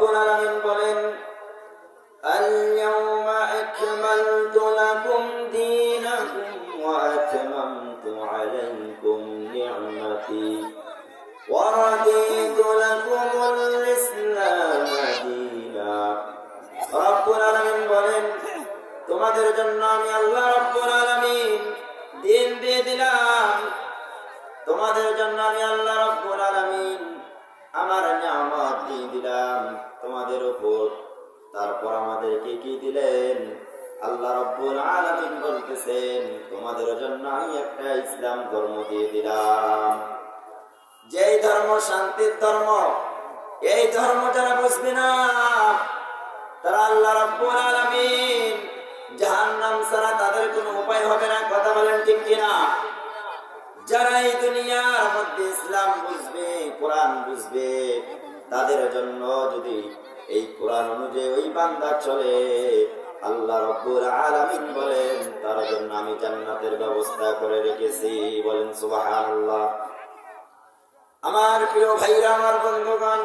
রব্বুল আলামিন বলেন, اليوم أكملت لكم دينكم وأتممت عليكم نعمتي ورضيت لكم الإسلام دينا। রব্বুল আলামিন বলেন, তোমাদের জন্য আমি আল্লাহ রব্বুল আলামিন দিন দিয়ে দিলাম। তোমাদের জন্য আমি আল্লাহ রব্বুল আলামিন আমার নিয়ামত দিয়ে দিলাম তোমাদের উপর। তারপর আমাদেরকে কি দিলেন? আল্লাহ রব্বুল আলামিন বলতেছেন, তোমাদের জন্য আমি একটা ইসলাম ধর্ম দিয়ে দিলাম। যেই ধর্ম শান্তির ধর্ম, এই ধর্ম যারা বুঝবে না তারা আল্লাহ রব্বুল আলামিন জাহান্নাম ছাড়া তাদের কোনো উপায় হবে না। কথা বলেন ঠিক কিনা? যারা এই দুনিয়ার মধ্যে ইসলাম বুঝবে, কোরআন বুঝবে, তাদের জন্য যদি এই কোরআন অনুযায়ী ওই বান্দা চলে, আল্লাহ রব্বুল আলামিন বলেন তার জন্য আমি জান্নাতের ব্যবস্থা করে রেখেছি। বলেন সুবহানাল্লাহ। আমার প্রিয় ভাইরা, আমার বন্ধুগণ,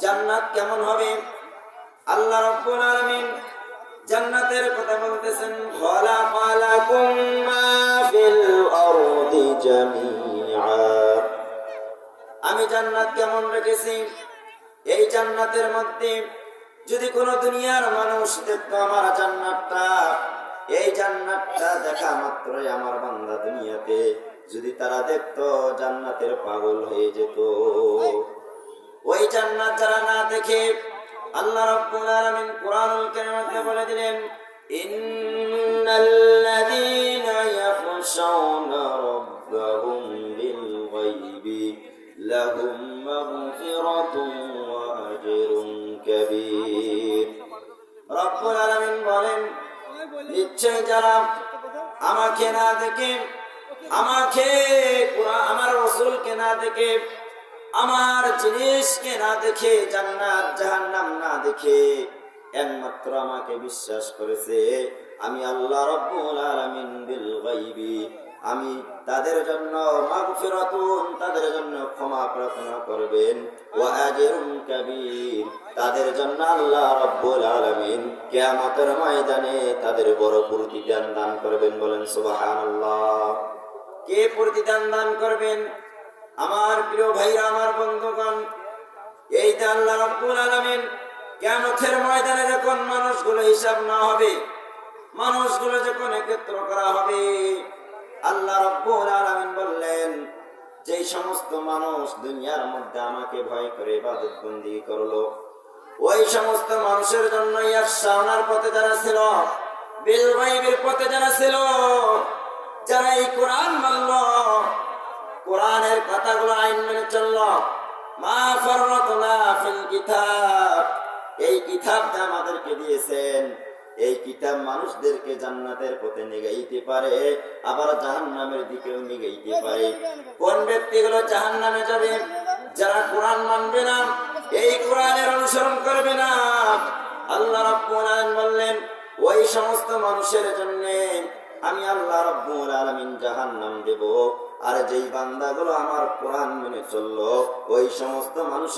জান্নাত কেমন হবে? আল্লাহ রব্বুল আলামিন জান্নাতের কথা বলতেছেন, খালাকা লাকুম মা ফিল আরদি জামিআ। আমি জান্নাত কেমন রেখেছি? এই জান্নাতের মধ্যে যদি কোন দুনিয়ার মানুষ দেখতো আমার জান্নাতটা, এই জান্নাতটা দেখা মাত্রই আমার বান্দা দুনিয়াতে যদি তারা দেখতো জান্নাতের পাগল হয়ে যেত। ওই জান্নাত যারা না দেখে আল্লাহ রাব্বুল আলামিন কোরআনুল কারীমে বলে দিলেন, ইন্নাল্লাযীনা ইয়াখশাউনা রাব্বাহুম বিল গায়বি লাহুম মাগফিরাতুন ওয়া আজরুন কাবীর। রাব্বুল আলামিন বলেন, নিশ্চয় যারা আমাকে না দেখে, আমাকে কোরআন আমার রাসূলকে না দেখে, আমার জিনিসকে না দেখে, জান্নাত জাহান্নাম না দেখে একমাত্র আমাকে বিশ্বাস করেছে, আমি আল্লাহ রাব্বুল আলামিন বিল গায়বি, আমি তাদের জন্য মাগফিরাতুন, তাদের জন্য ক্ষমা প্রার্থনা করবেন, ওয়া আজরুন কাবীর, তাদের জন্য আল্লাহ রাব্বুল আলামিন কিয়ামতের ময়দানে তাদের বড় প্রতিদান দান করবেন। বলেন সুবহানাল্লাহ। কে প্রতিদান দান করবেন? আমার প্রিয় ভাইরা, আমার বন্ধুগণ, এই যে আল্লাহ রাব্বুল আলামিন কিয়ামতের ময়দানে যখন মানুষগুলো হিসাব না হবে, মানুষগুলো যখন একত্র করা হবে, আল্লাহ রাব্বুল আলামিন বললেন, যে সমস্ত মানুষ দুনিয়ার মধ্যে আমাকে ভয় করে ইবাদত বন্দেগী করলো, ওই সমস্ত মানুষের জন্য ইয়াখশাউনার পথে যারা ছিল, বিল গায়বের পথে যারা ছিল, যারা এই কোরআন মানল, কোরআনের কথাগুলো আইন মেনে চলল, মা ফাররাতনা ফিল কিতাব, এই কিতাবটা আমাদেরকে দিয়েছেন, এই কিতাব মানুষদেরকে জান্নাতের পথে নিয়ে যাইতে পারে, আবার জাহান্নামের দিকেও নিয়ে যাইতে পারে। কোন ব্যক্তিগুলো জাহান্নামে যাবে? যারা কোরআন মানবে না, এই কোরআনের অনুসরণ করবে না। আল্লাহ রাব্বুল আলামিন বললেন, ওই সমস্ত মানুষের জন্য আমি আল্লাহ রাব্বুল আলামিন জাহান্নাম দেব। আর যেই বান্দাগুলো আমার কোরআন মেনে চললো, ওই সমস্ত মানুষ